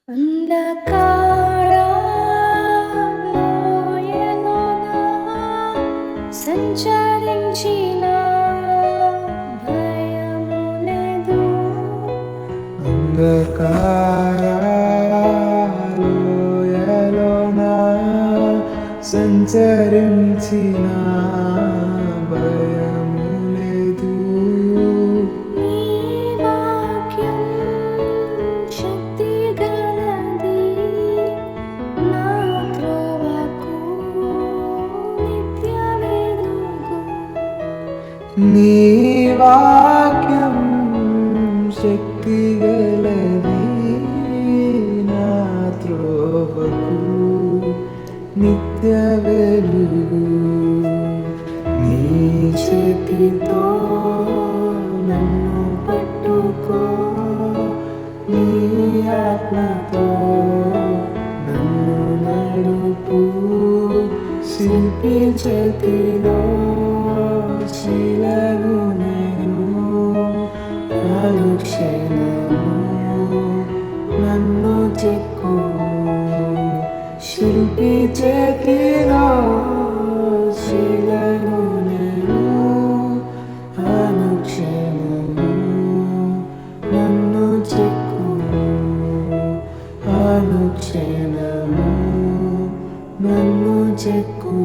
అంధకారలోయలోన సంచరించిన భయము లేదు. అంధకారలోయలోన సంచరించిన భయము లేదు. నీ వాక్యం శక్తి గలది, నా త్రోవకు నిత్య వెలుగు. నీ వాక్యం శక్తి గలది, నా త్రోవకు నిత్య వెలుగు. నీ చేతితో నన్ను పట్టుకో, నీ ఆత్మతో నన్ను నడుపు. శిల్పి చేతిలో శిలను నేను, అనుక్షణము నన్ను చెక్కు. శిల్పి చేతిలో శిలను నేను, అనుక్షణము నన్ను చెక్కు. అనుక్షణము నన్ను చెక్కు.